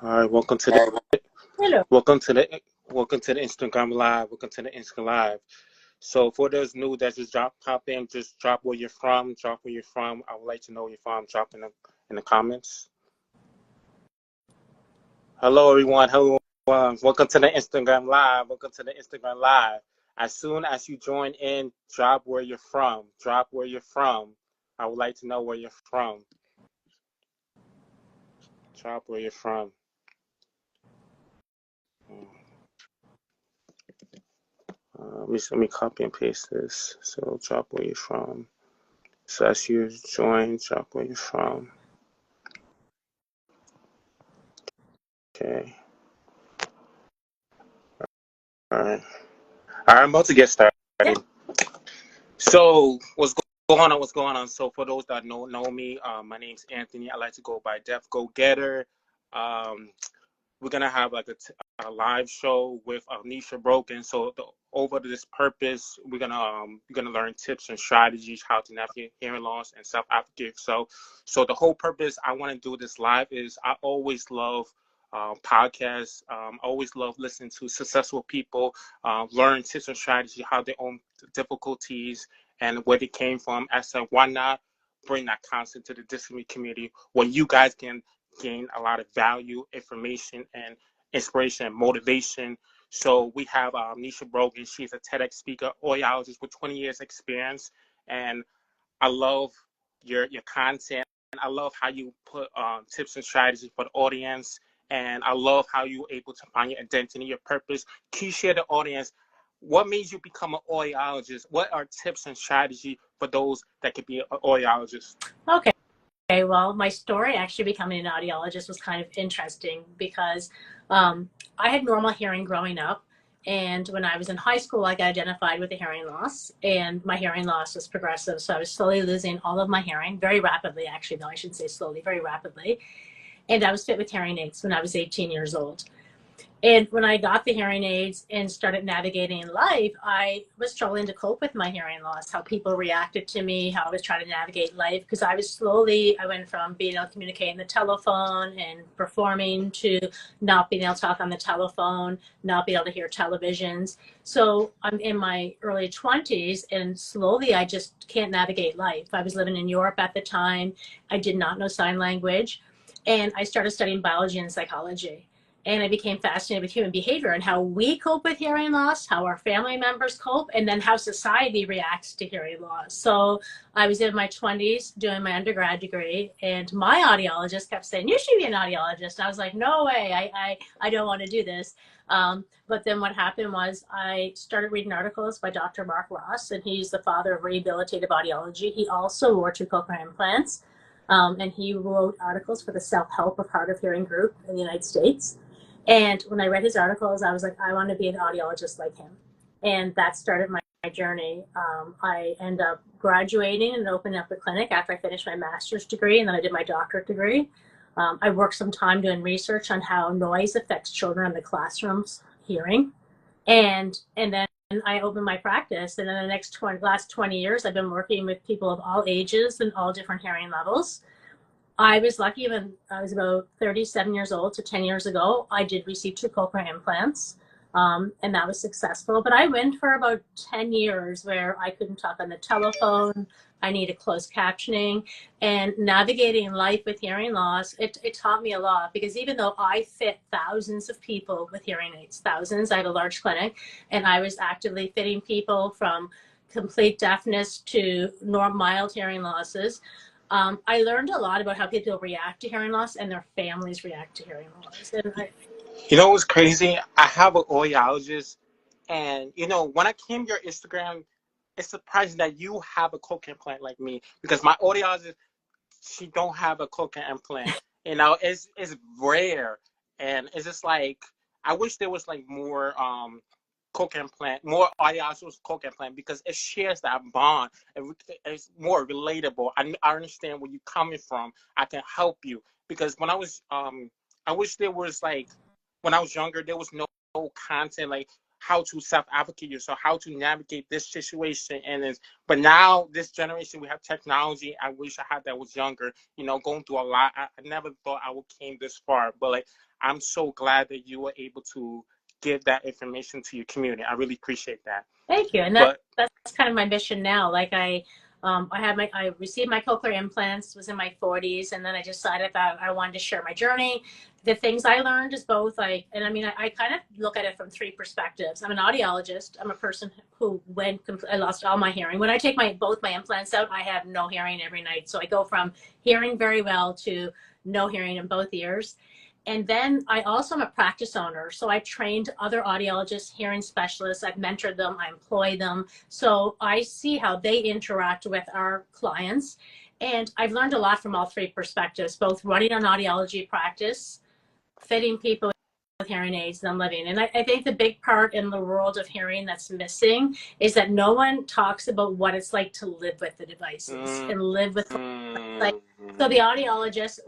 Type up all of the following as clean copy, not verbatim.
All right, Hello. welcome to the Instagram live. Welcome to the Instagram live. So for those new that just pop in, just drop where you're from. Drop where you're from. I would like to know where you're from. Drop in the comments. Hello everyone. Hello. Welcome to the Instagram live. Welcome to the Instagram live. As soon as you join in, drop where you're from. Drop where you're from. I would like to know where you're from. Drop where you're from. Let me copy and paste this. So drop where you're from. So as you join, drop where you're from. Okay. All right. All right, I'm about to get started. Yeah. So what's going on? What's going on? So for those that know me, my name's Anthony. I like to go by Def Go Getter. We're gonna have like a live show with Nashlea Brogan. So over this purpose, we're gonna learn tips and strategies how to navigate hearing loss and self-advocate. So the whole purpose I want to do this live is I always love podcasts. I always love listening to successful people learn tips and strategy, how they own difficulties and where they came from. I said, why not bring that concept to the disability community where you guys can gain a lot of value, information, and inspiration and motivation. So we have Nashlea Brogan. She's a TEDx speaker, audiologist with 20 years experience. And I love your content. And I love how you put tips and strategies for the audience. And I love how you're able to find your identity, your purpose. Can you share the audience? What made you become an audiologist? What are tips and strategy for those that could be an audiologist? Okay, well, my story actually becoming an audiologist was kind of interesting because I had normal hearing growing up. And when I was in high school, I got identified with a hearing loss, and my hearing loss was progressive. So I was slowly losing all of my hearing, very rapidly, actually, though I shouldn't say slowly, very rapidly. And I was fit with hearing aids when I was 18 years old. And when I got the hearing aids and started navigating life, I was struggling to cope with my hearing loss, how people reacted to me, how I was trying to navigate life. Because I went from being able to communicate on the telephone and performing to not being able to talk on the telephone, not being able to hear televisions. So I'm in my early 20s and slowly I just can't navigate life. I was living in Europe at the time. I did not know sign language. And I started studying biology and psychology. And I became fascinated with human behavior and how we cope with hearing loss, how our family members cope, and then how society reacts to hearing loss. So I was in my 20s doing my undergrad degree, and my audiologist kept saying, you should be an audiologist. And I was like, no way, I don't want to do this. But then what happened was I started reading articles by Dr. Mark Ross, and he's the father of rehabilitative audiology. He also wore 2 cochlear implants, and he wrote articles for the Self-Help of Hard of Hearing group in the United States. And when I read his articles, I was like, I want to be an audiologist like him. And that started my journey. I ended up graduating and opening up a clinic after I finished my master's degree, and then I did my doctorate degree. I worked some time doing research on how noise affects children in the classrooms hearing. And then I opened my practice. And in the last 20 years, I've been working with people of all ages and all different hearing levels. I was lucky when I was about 37 years old, so 10 years ago, I did receive 2 cochlear implants, and that was successful. But I went for about 10 years where I couldn't talk on the telephone. I needed closed captioning, and navigating life with hearing loss, it taught me a lot, because even though I fit thousands of people with hearing aids, thousands, I had a large clinic, and I was actively fitting people from complete deafness to mild hearing losses. I learned a lot about how people react to hearing loss and their families react to hearing loss. And You know what's crazy? I have an audiologist, and when I came to your Instagram, it's surprising that you have a cochlear implant like me, because my audiologist, she don't have a cochlear implant. It's rare, and it's just like I wish there was like more cochlear implant, more audiologists cochlear implant, because it shares that bond and it's more relatable. I understand where you're coming from. I can help you, because when I was I wish there was like, when I was younger, there was no content like how to self-advocate yourself, how to navigate this situation. But now this generation, we have technology. I wish I had that was younger, going through a lot. I never thought I would came this far, but like I'm so glad that you were able to give that information to your community. I really appreciate that. Thank you. And But that's kind of my mission now. Like I received my cochlear implants, was in my 40s, and then I decided that I wanted to share my journey. The things I learned is both like, and I mean, I kind of look at it from three perspectives. I'm an audiologist. I'm a person who I lost all my hearing. When I take both my implants out, I have no hearing every night. So I go from hearing very well to no hearing in both ears. And then I also am a practice owner. So I trained other audiologists, hearing specialists. I've mentored them. I employ them. So I see how they interact with our clients. And I've learned a lot from all three perspectives, both running an audiology practice, fitting people with hearing aids, and living. And I think the big part in the world of hearing that's missing is that no one talks about what it's like to live with the devices and live with like. So the audiologist,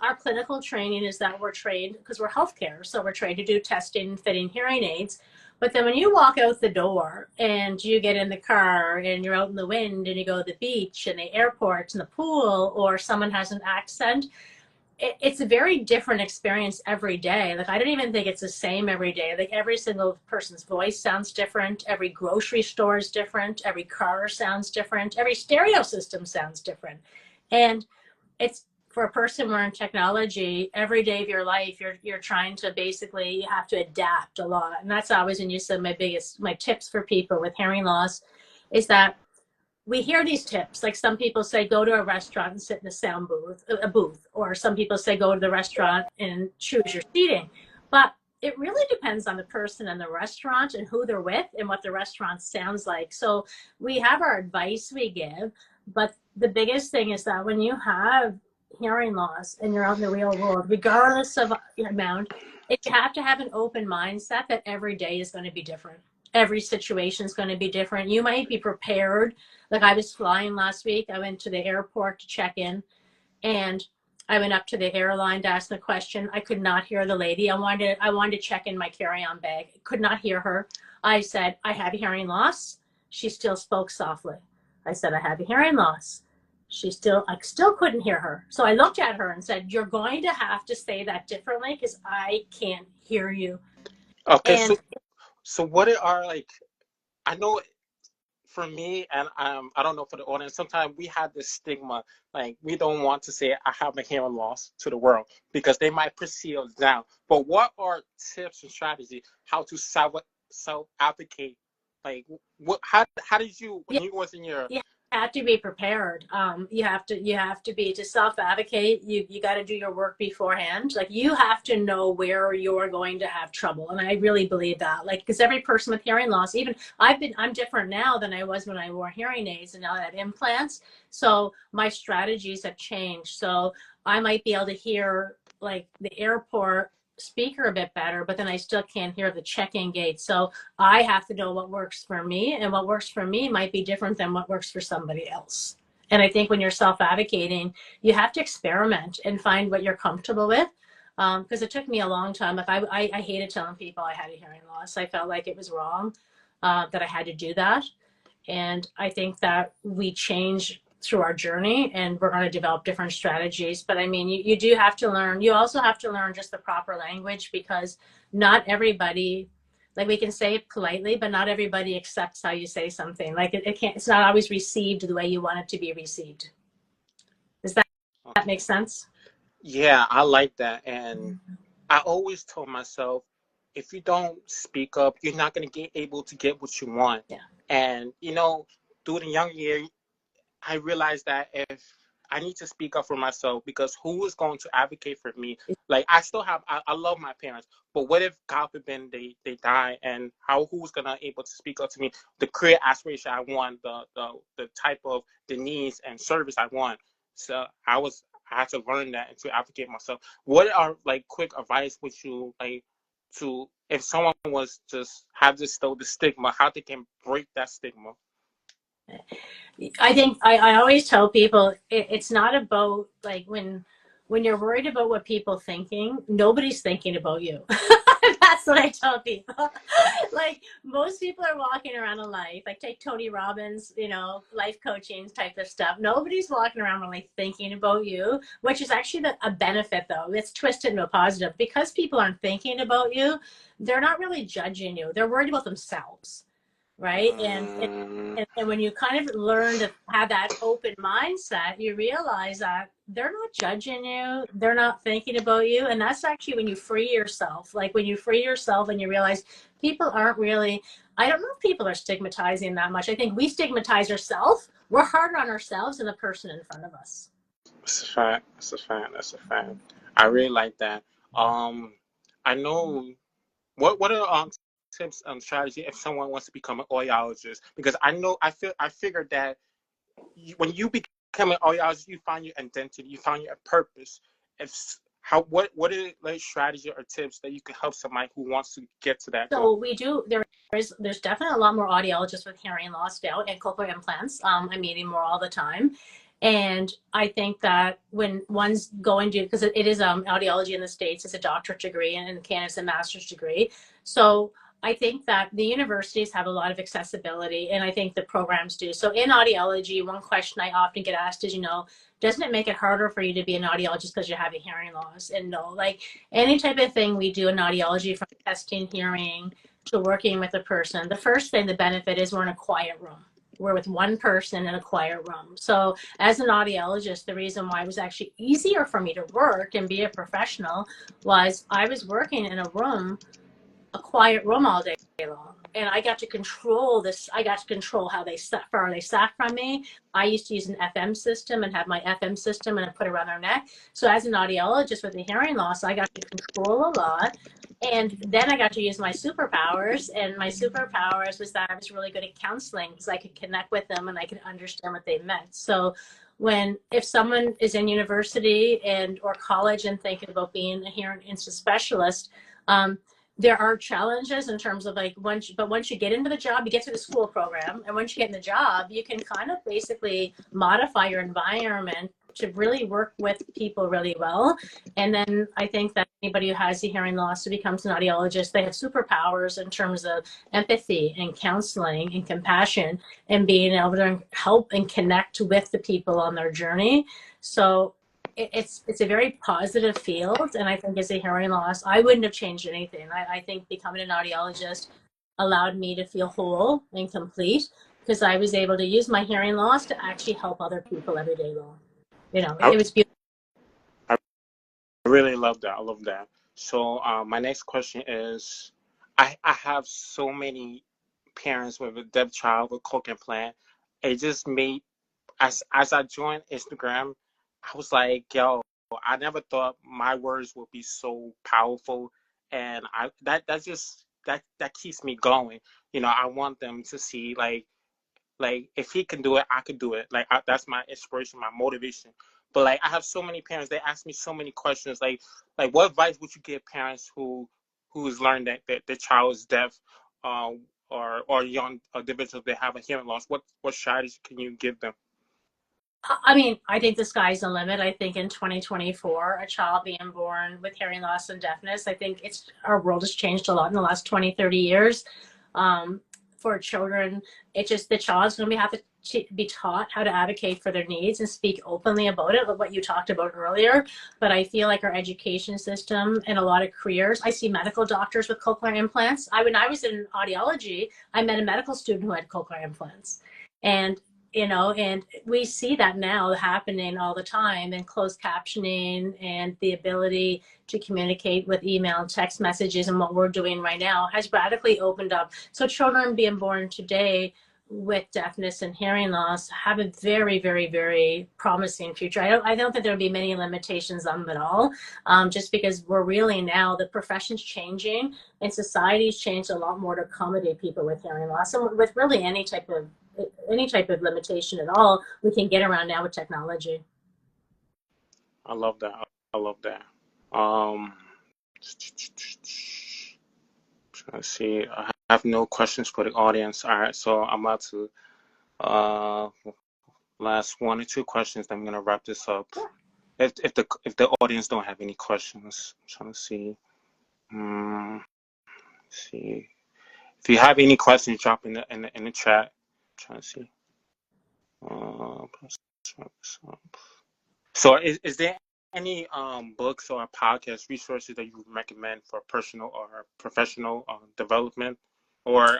our clinical training is that we're trained because we're healthcare. So we're trained to do testing and fitting hearing aids. But then when you walk out the door and you get in the car and you're out in the wind and you go to the beach and the airport and the pool, or someone has an accent, it's a very different experience every day. Like, I don't even think it's the same every day. Like, every single person's voice sounds different. Every grocery store is different. Every car sounds different. Every stereo system sounds different. And it's, for a person wearing technology, every day of your life, you're trying to basically, you have to adapt a lot. And that's always when you said my tips for people with hearing loss is that we hear these tips. Like, some people say, go to a restaurant and sit in a booth, or some people say, go to the restaurant and choose your seating. But it really depends on the person and the restaurant and who they're with and what the restaurant sounds like. So we have our advice we give, but the biggest thing is that when you have hearing loss and you're out in the real world, regardless of your amount, you have to have an open mindset that every day is going to be different. Every situation is going to be different. You might be prepared. Like, I was flying last week. I went to the airport to check in, and I went up to the airline to ask the question. I could not hear the lady. I wanted to check in my carry-on bag. Could not hear her. I said, I have hearing loss. She still spoke softly. I said, I have a hearing loss. I still couldn't hear her. So I looked at her and said, you're going to have to say that differently because I can't hear you. Okay, and so what are, like, I know for me, and I don't know for the audience, sometimes we have this stigma, like, we don't want to say I have a hearing loss to the world because they might perceive us down. But what are tips and strategies how to self-advocate? Like, how did you, when you was in your... You have to be prepared. You have to be to self-advocate. You got to do your work beforehand. Like, you have to know where you're going to have trouble. And I really believe that, like, because every person with hearing loss, even I'm different now than I was when I wore hearing aids, and now I have implants. So my strategies have changed. So I might be able to hear, like, the airport speaker a bit better, but then I still can't hear the check-in gate. So I have to know what works for me, and what works for me might be different than what works for somebody else. And I think when you're self-advocating, you have to experiment and find what you're comfortable with. Because it took me a long time. Like, I hated telling people I had a hearing loss. I felt like it was wrong that I had to do that. And I think that we change through our journey, and we're going to develop different strategies. But I mean, you do have to learn. You also have to learn just the proper language, because not everybody, like, we can say it politely, but not everybody accepts how you say something. Like, it's not always received the way you want it to be received. Does that make sense? Yeah, I like that. And I always told myself, if you don't speak up, you're not going to get able to get what you want. Yeah. And, you know, through the young year, I realized that if I need to speak up for myself, because who is going to advocate for me? Like, I love my parents, but what if, God forbid, they die, and who's gonna able to speak up to me? The career aspiration I want, the type of the needs and service I want. So I had to learn that and to advocate myself. What are, like, quick advice would you like to, if someone was just have this the stigma, how they can break that stigma? I think I always tell people it's not about, like, when you're worried about what people thinking, nobody's thinking about you. That's what I tell people. Like, most people are walking around in life, like take Tony Robbins, life coaching type of stuff. Nobody's walking around really thinking about you, which is actually a benefit, though. It's twisted into a positive. Because people aren't thinking about you, they're not really judging you. They're worried about themselves, right? And when you kind of learn to have that open mindset, you realize that they're not judging you, they're not thinking about you. And that's actually when you free yourself. Like, when you free yourself and you realize people aren't really, I don't know if people are stigmatizing that much. I think we stigmatize ourselves. We're harder on ourselves than the person in front of us. That's a fact. That's a fact. That's a fact. I really like that. I know. What are tips and strategy if someone wants to become an audiologist? Because I figured that when you become an audiologist, you find your identity, you find your purpose. What are like strategy or tips that you can help somebody who wants to get to that goal? So we do. There's definitely a lot more audiologists with hearing loss now and cochlear implants. I'm meeting more all the time. And I think that when one's going to, because it is audiology in the States, it's a doctorate degree, and in Canada it's a master's degree. So I think that the universities have a lot of accessibility, and I think the programs do. So in audiology, one question I often get asked is, doesn't it make it harder for you to be an audiologist because you have a hearing loss? And no, like, any type of thing we do in audiology, from testing hearing to working with a person, the first thing, the benefit is we're in a quiet room. We're with one person in a quiet room. So as an audiologist, the reason why it was actually easier for me to work and be a professional was I was working in a room, a quiet room, all day long. And I got to control this. I got to control how far they sat from me. I used to use an FM system and have my FM system and I put it around their neck. So as an audiologist with a hearing loss, I got to control a lot. And then I got to use my superpowers. And my superpowers was that I was really good at counseling, because I could connect with them and I could understand what they meant. So if someone is in university or college and thinking about being a hearing instrument specialist, there are challenges in terms of once you get into the job, you get to the school program, and once you get in the job, you can kind of basically modify your environment to really work with people really well. And then I think that anybody who has a hearing loss who becomes an audiologist, they have superpowers in terms of empathy and counseling and compassion and being able to help and connect with the people on their journey. So it's a very positive field, and I think as a hearing loss, I wouldn't have changed anything. I think becoming an audiologist allowed me to feel whole and complete, because I was able to use my hearing loss to actually help other people every day long. It was beautiful. I really love that. I love that. So my next question is, I have so many parents with a deaf child with cochlear implant. It just made, as I joined Instagram, I was like, yo, I never thought my words would be so powerful, and that keeps me going. I want them to see, like if he can do it, I could do it. That's my inspiration, my motivation. But I have so many parents, they ask me so many questions, like what advice would you give parents who's learned that their child is deaf, uh, or young individuals that have a hearing loss? What strategy can you give them? I mean, I think the sky's the limit. I think in 2024, a child being born with hearing loss and deafness, I think our world has changed a lot in the last 20, 30 years. For children, the child's going to have to be taught how to advocate for their needs and speak openly about it, like what you talked about earlier. But I feel like our education system and a lot of careers, I see medical doctors with cochlear implants. When I was in audiology, I met a medical student who had cochlear implants. And we see that now happening all the time, and closed captioning and the ability to communicate with email and text messages, and what we're doing right now has radically opened up. So children being born today with deafness and hearing loss have a very, very, very promising future. I don't think there'll be many limitations on them at all, just because we're really now, the profession's changing and society's changed a lot more to accommodate people with hearing loss, and with really any type of limitation at all, we can get around now with technology. I love that. I love that. Um, let's see. I have no questions for the audience. All right, so I'm about to last one or two questions. Then I'm gonna wrap this up. Yeah. If the audience don't have any questions, I'm trying to see. see. If you have any questions, drop in the chat. I'm trying to see. So is there any books or podcast resources that you would recommend for personal or professional development, or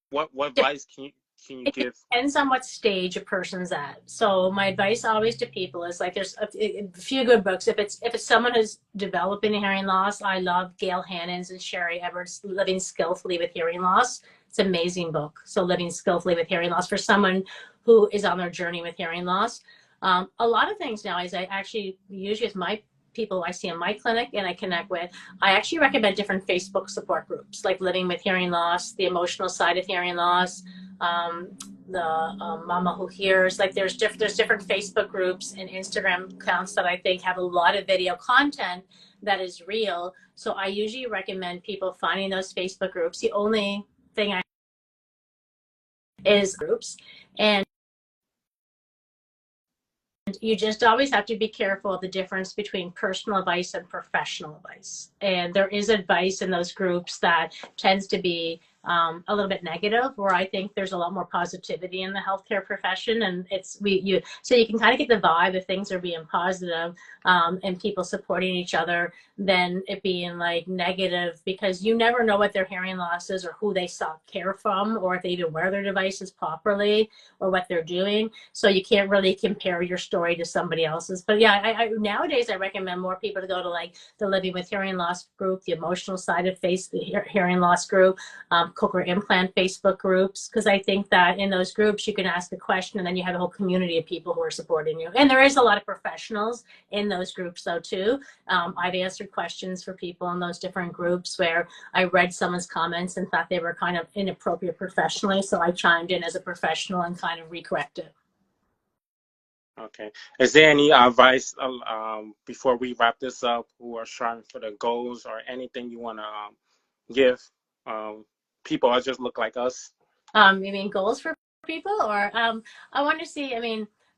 what advice can you It give? depends on what stage a person's at. So my advice always to people is like there's a few good books. If it's someone who's developing hearing loss, I love Gail Hannon's and Sherry Edwards' Living Skillfully with Hearing Loss. It's an amazing book. So Living Skillfully with Hearing Loss for someone who is on their journey with hearing loss. A lot of things now is I actually usually with my people I see in my clinic and I connect with, I actually recommend different Facebook support groups like Living with Hearing Loss, the emotional side of hearing loss, the Mama Who Hears. Like there's different Facebook groups and Instagram accounts that I think have a lot of video content that is real. So I usually recommend people finding those Facebook groups. The only thing I is groups, and you just always have to be careful of the difference between personal advice and professional advice. And there is advice in those groups that tends to be a little bit negative, where I think there's a lot more positivity in the healthcare profession. And so you can kind of get the vibe if things are being positive and people supporting each other than it being like negative, because you never know what their hearing loss is or who they sought care from, or if they even wear their devices properly or what they're doing. So you can't really compare your story to somebody else's. But yeah, nowadays I recommend more people to go to like the Living with Hearing Loss group, the emotional side of the hearing loss group, cochlear implant Facebook groups, because I think that in those groups you can ask a question and then you have a whole community of people who are supporting you. And there is a lot of professionals in those groups though too. I've answered questions for people in those different groups where I read someone's comments and thought they were kind of inappropriate professionally, so I chimed in as a professional and kind of recorrected. Okay. Is there any advice before we wrap this up, who are striving for the goals, or anything you want to give people that just look like us? You mean goals for people, or I want to see,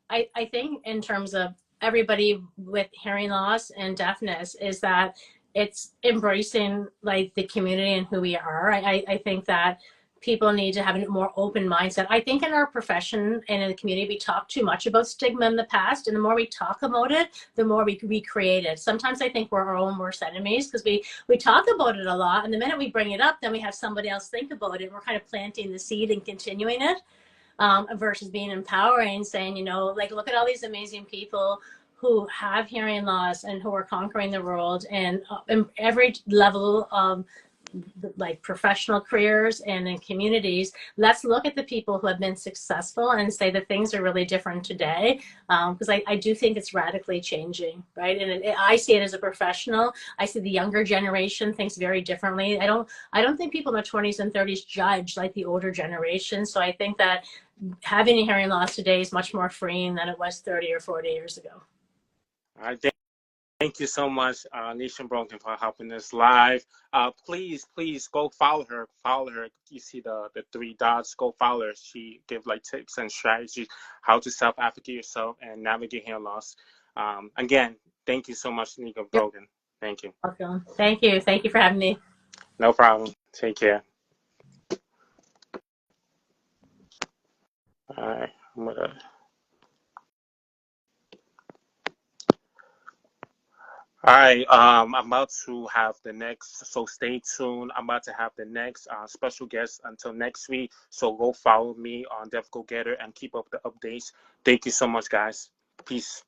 I think in terms of everybody with hearing loss and deafness is that it's embracing like the community and who we are. I think that people need to have a more open mindset. I think in our profession and in the community, we talk too much about stigma in the past, and the more we talk about it, the more we recreate it. Sometimes I think we're our own worst enemies because we talk about it a lot, and the minute we bring it up, then we have somebody else think about it, and we're kind of planting the seed and continuing it, versus being empowering, saying, like, look at all these amazing people who have hearing loss and who are conquering the world, and in every level of like professional careers and in communities. Let's look at the people who have been successful and say that things are really different today, because I do think it's radically changing, right? And I see it as a professional. I see the younger generation thinks very differently. I don't think people in their 20s and 30s judge like the older generation. So I think that having a hearing loss today is much more freeing than it was 30 or 40 years ago. All right. Thank you so much, Nashlea Brogan, for helping us live. Please go follow her. Follow her. You see the three dots. Go follow her. She gives like tips and strategies how to self-advocate yourself and navigate hearing loss. Again, thank you so much, Nashlea Brogan. Thank you. Welcome. Thank you. Thank you for having me. No problem. Take care. All right. All right, I'm about to have the next, so stay tuned. I'm about to have the next special guest until next week. So go follow me on Deaf Go Getter and keep up the updates. Thank you so much, guys. Peace.